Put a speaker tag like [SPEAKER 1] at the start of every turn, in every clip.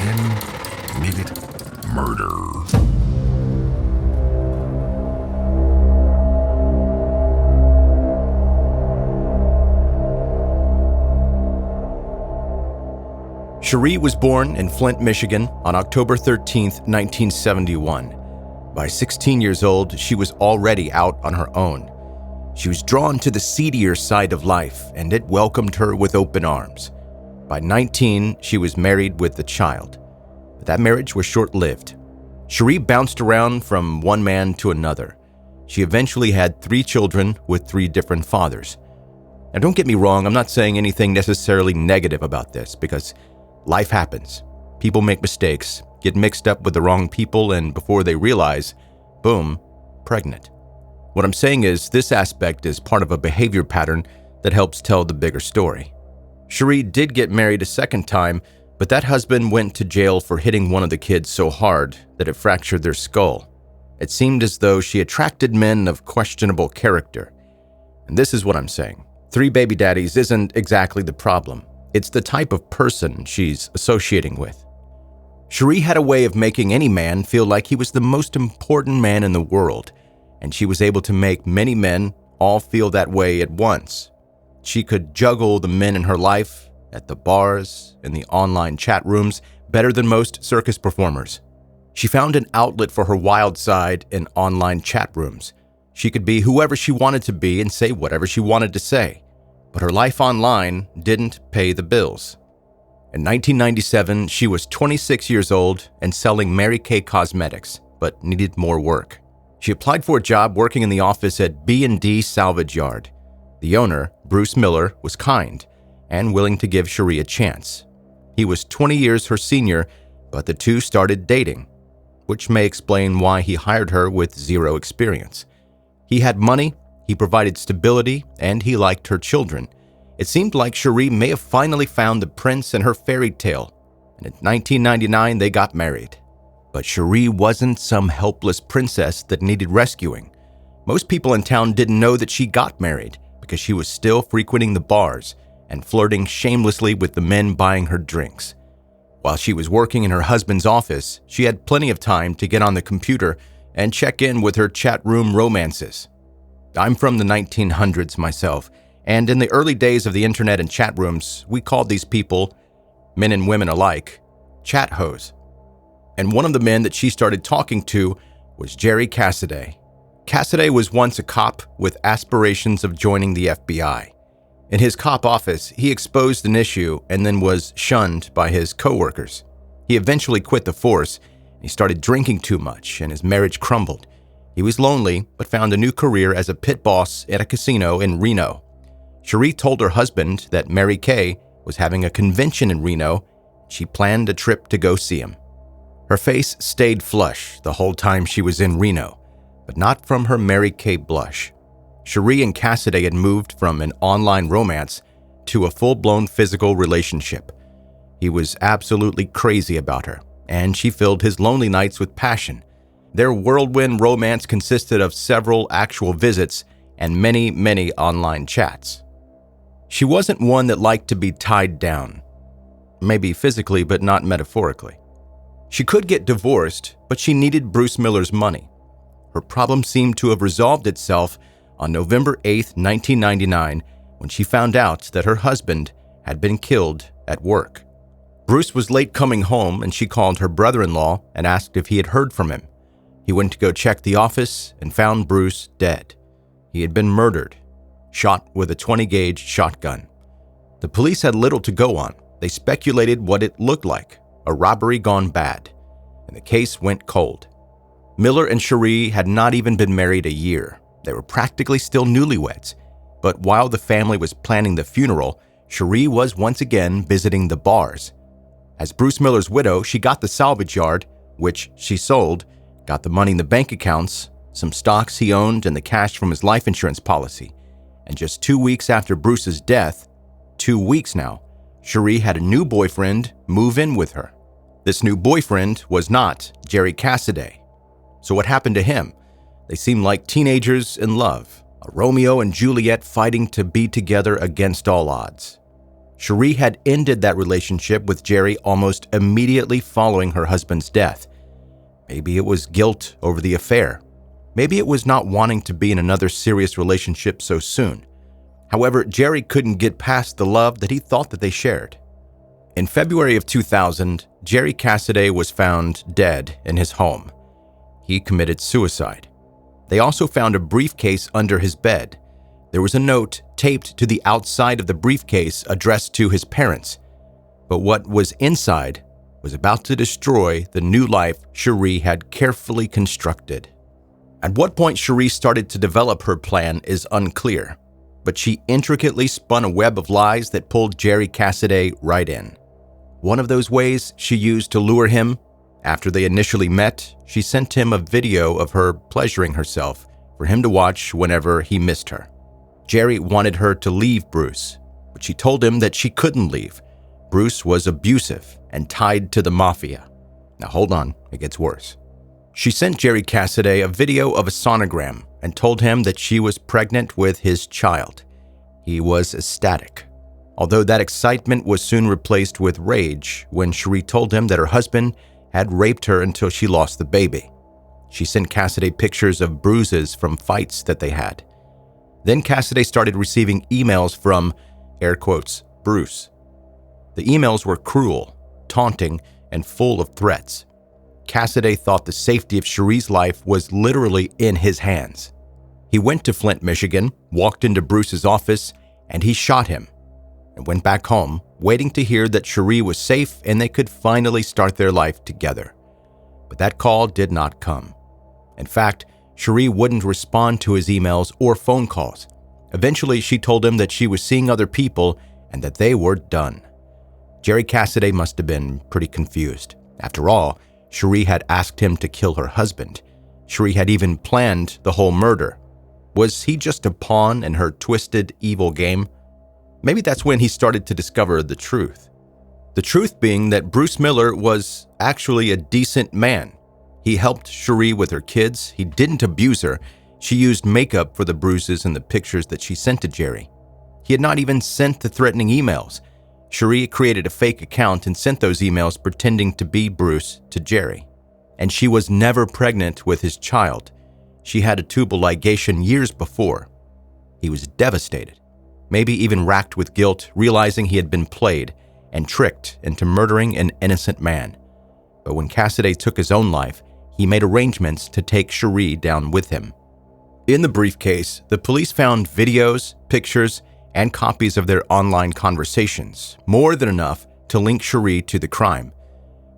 [SPEAKER 1] 10-minute murder.
[SPEAKER 2] Sharee was born in Flint, Michigan on October 13, 1971. By 16 years old, she was already out on her own. She was drawn to the seedier side of life, and it welcomed her with open arms. By 19, she was married with a child. But that marriage was short-lived. Sharee bounced around from one man to another. She eventually had 3 children with 3 different fathers. Now, don't get me wrong, I'm not saying anything necessarily negative about this, because life happens. People make mistakes, get mixed up with the wrong people, and before they realize, boom, pregnant. What I'm saying is this aspect is part of a behavior pattern that helps tell the bigger story. Sharee did get married a second time, but that husband went to jail for hitting one of the kids so hard that it fractured their skull. It seemed as though she attracted men of questionable character. And this is what I'm saying. 3 baby daddies isn't exactly the problem. It's the type of person she's associating with. Sharee had a way of making any man feel like he was the most important man in the world, and she was able to make many men all feel that way at once. She could juggle the men in her life, at the bars, in the online chat rooms, better than most circus performers. She found an outlet for her wild side in online chat rooms. She could be whoever she wanted to be and say whatever she wanted to say. But her life online didn't pay the bills. In 1997, she was 26 years old and selling Mary Kay cosmetics, but needed more work. She applied for a job working in the office at B&D Salvage Yard. The owner, Bruce Miller, was kind and willing to give Sharee a chance. He was 20 years her senior, but the two started dating, which may explain why he hired her with 0 experience. He had money, he provided stability, and he liked her children. It seemed like Sharee may have finally found the prince in her fairy tale, and in 1999 they got married. But Sharee wasn't some helpless princess that needed rescuing. Most people in town didn't know that she got married because she was still frequenting the bars and flirting shamelessly with the men buying her drinks. While she was working in her husband's office, she had plenty of time to get on the computer and check in with her chat room romances. I'm from the 1900s myself, and in the early days of the internet and chat rooms, we called these people, men and women alike, chat hoes. And one of the men that she started talking to was Jerry Cassidy. Cassidy was once a cop with aspirations of joining the FBI. In his cop office, he exposed an issue and then was shunned by his coworkers. He eventually quit the force. He started drinking too much, and his marriage crumbled. He was lonely, but found a new career as a pit boss at a casino in Reno. Sharee told her husband that Mary Kay was having a convention in Reno. She planned a trip to go see him. Her face stayed flush the whole time she was in Reno, but not from her Mary Kay blush. Sharee and Cassidy had moved from an online romance to a full-blown physical relationship. He was absolutely crazy about her, and she filled his lonely nights with passion. Their whirlwind romance consisted of several actual visits and many, many online chats. She wasn't one that liked to be tied down. Maybe physically, but not metaphorically. She could get divorced, but she needed Bruce Miller's money. Her problem seemed to have resolved itself on November 8, 1999, when she found out that her husband had been killed at work. Bruce was late coming home, and she called her brother-in-law and asked if he had heard from him. He went to go check the office and found Bruce dead. He had been murdered, shot with a 20-gauge shotgun. The police had little to go on. They speculated what it looked like, a robbery gone bad, and the case went cold. Miller and Sharee had not even been married a year. They were practically still newlyweds. But while the family was planning the funeral, Sharee was once again visiting the bars. As Bruce Miller's widow, she got the salvage yard, which she sold, got the money in the bank accounts, some stocks he owned, and the cash from his life insurance policy. And just 2 weeks after Bruce's death, 2 weeks now, Sharee had a new boyfriend move in with her. This new boyfriend was not Jerry Cassidy. So what happened to him? They seemed like teenagers in love, a Romeo and Juliet fighting to be together against all odds. Sharee had ended that relationship with Jerry almost immediately following her husband's death. Maybe it was guilt over the affair. Maybe it was not wanting to be in another serious relationship so soon. However, Jerry couldn't get past the love that he thought that they shared. In February of 2000, Jerry Cassidy was found dead in his home. He committed suicide. They also found a briefcase under his bed. There was a note taped to the outside of the briefcase addressed to his parents. But what was inside was about to destroy the new life Sharee had carefully constructed. At what point Sharee started to develop her plan is unclear, but she intricately spun a web of lies that pulled Jerry Cassidy right in. One of those ways she used to lure him. After they initially met, she sent him a video of her pleasuring herself for him to watch whenever he missed her. Jerry wanted her to leave Bruce, but she told him that she couldn't leave. Bruce was abusive and tied to the mafia. Now hold on, it gets worse. She sent Jerry Cassidy a video of a sonogram and told him that she was pregnant with his child. He was ecstatic, although that excitement was soon replaced with rage when Sharee told him that her husband had raped her until she lost the baby. She sent Cassidy pictures of bruises from fights that they had. Then Cassidy started receiving emails from, air quotes, Bruce. The emails were cruel, taunting, and full of threats. Cassidy thought the safety of Sharee's life was literally in his hands. He went to Flint, Michigan, walked into Bruce's office, and he shot him, and went back home, waiting to hear that Sharee was safe and they could finally start their life together. But that call did not come. In fact, Sharee wouldn't respond to his emails or phone calls. Eventually, she told him that she was seeing other people and that they were done. Jerry Cassidy must have been pretty confused. After all, Sharee had asked him to kill her husband. Sharee had even planned the whole murder. Was he just a pawn in her twisted, evil game? Maybe that's when he started to discover the truth. The truth being that Bruce Miller was actually a decent man. He helped Sharee with her kids. He didn't abuse her. She used makeup for the bruises and the pictures that she sent to Jerry. He had not even sent the threatening emails. Sharee created a fake account and sent those emails pretending to be Bruce to Jerry. And she was never pregnant with his child. She had a tubal ligation years before. He was devastated, maybe even racked with guilt, realizing he had been played and tricked into murdering an innocent man. But when Cassidy took his own life, he made arrangements to take Sharee down with him. In the briefcase, the police found videos, pictures, and copies of their online conversations, more than enough to link Sharee to the crime.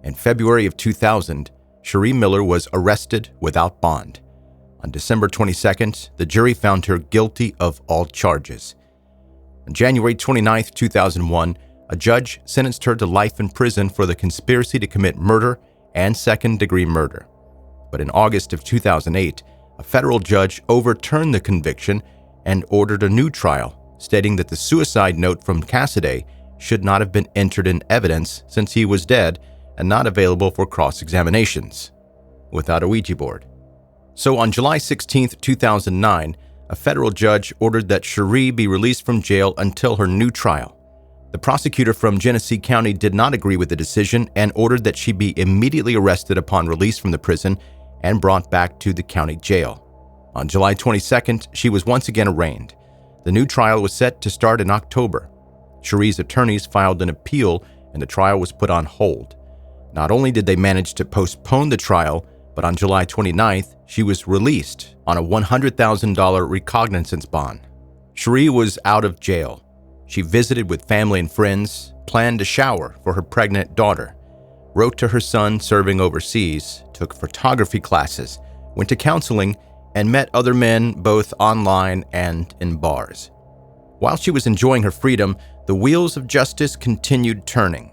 [SPEAKER 2] In February of 2000, Sharee Miller was arrested without bond. On December 22nd, the jury found her guilty of all charges. On January 29, 2001, a judge sentenced her to life in prison for the conspiracy to commit murder and second-degree murder. But in August of 2008, a federal judge overturned the conviction and ordered a new trial, stating that the suicide note from Cassidy should not have been entered in evidence since he was dead and not available for cross-examinations without a Ouija board. So on July 16, 2009, a federal judge ordered that Sharee be released from jail until her new trial. The prosecutor from Genesee County did not agree with the decision and ordered that she be immediately arrested upon release from the prison and brought back to the county jail. On July 22nd, she was once again arraigned. The new trial was set to start in October. Sharee's attorneys filed an appeal and the trial was put on hold. Not only did they manage to postpone the trial, but on July 29th, she was released on a $100,000 recognizance bond. Sharee was out of jail. She visited with family and friends, planned a shower for her pregnant daughter, wrote to her son serving overseas, took photography classes, went to counseling, and met other men both online and in bars. While she was enjoying her freedom, the wheels of justice continued turning.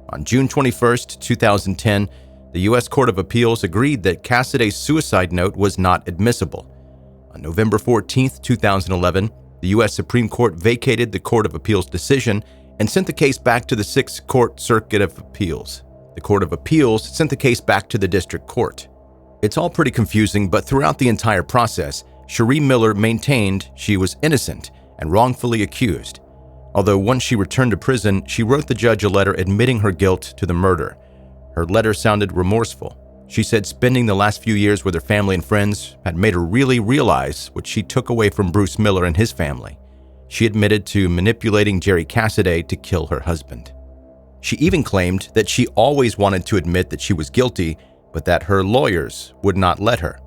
[SPEAKER 2] On June 21, 2010, the U.S. Court of Appeals agreed that Cassidy's suicide note was not admissible. On November 14, 2011, the U.S. Supreme Court vacated the Court of Appeals decision and sent the case back to the Sixth Court Circuit of Appeals. The Court of Appeals sent the case back to the District Court. It's all pretty confusing, but throughout the entire process, Sharee Miller maintained she was innocent and wrongfully accused. Although once she returned to prison, she wrote the judge a letter admitting her guilt to the murder. Her letter sounded remorseful. She said spending the last few years with her family and friends had made her really realize what she took away from Bruce Miller and his family. She admitted to manipulating Jerry Cassaday to kill her husband. She even claimed that she always wanted to admit that she was guilty, but that her lawyers would not let her.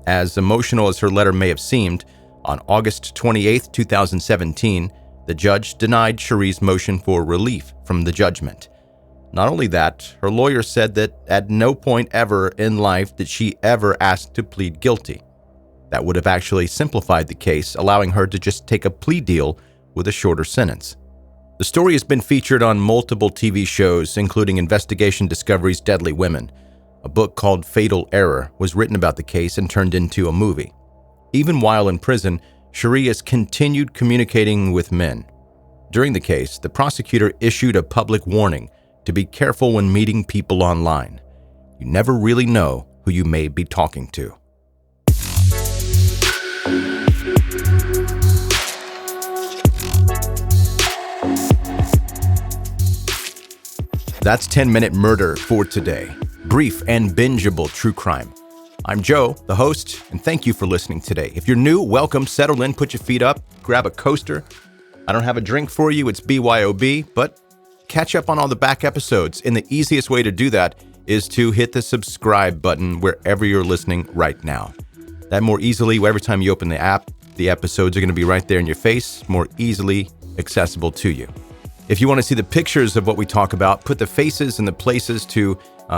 [SPEAKER 2] As emotional as her letter may have seemed, on August 28, 2017, the judge denied Sharee's motion for relief from the judgment. Not only that, her lawyer said that at no point ever in life did she ever ask to plead guilty. That would have actually simplified the case, allowing her to just take a plea deal with a shorter sentence. The story has been featured on multiple TV shows, including Investigation Discovery's Deadly Women. A book called Fatal Error was written about the case and turned into a movie. Even while in prison, Sharee has continued communicating with men. During the case, the prosecutor issued a public warning to be careful when meeting people online. You never really know who you may be talking to. That's 10-Minute Murder for today. Brief and bingeable true crime. I'm Joe, the host, and thank you for listening today. If you're new, welcome, settle in, put your feet up, grab a coaster. I don't have a drink for you, it's BYOB, but catch up on all the back episodes. And the easiest way to do that is to hit the subscribe button wherever you're listening right now. That more easily, every time you open the app, the episodes are going to be right there in your face, more easily accessible to you. If you want to see the pictures of what we talk about, put the faces and the places to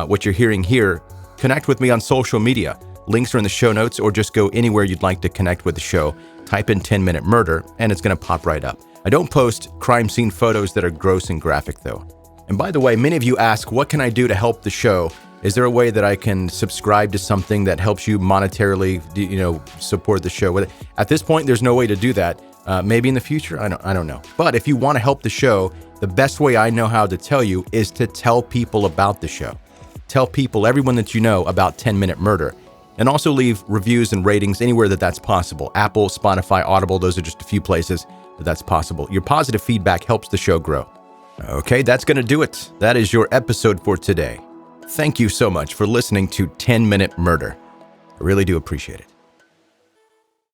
[SPEAKER 2] what you're hearing here, connect with me on social media. Links are in the show notes, or just go anywhere you'd like to connect with the show. Type in 10-Minute Murder, and it's going to pop right up. I don't post crime scene photos that are gross and graphic, though. And by the way, many of you ask, what can I do to help the show? Is there a way that I can subscribe to something that helps you monetarily, support the show? At this point, there's no way to do that. Maybe in the future, I don't know. But if you want to help the show, the best way I know how to tell you is to tell people about the show. Tell people, everyone that you know, about 10-Minute Murder. And also leave reviews and ratings anywhere that's possible. Apple, Spotify, Audible, those are just a few places that's possible. Your positive feedback helps the show grow. Okay, that's going to do it. That is your episode for today. Thank you so much for listening to 10-Minute Murder. I really do appreciate it.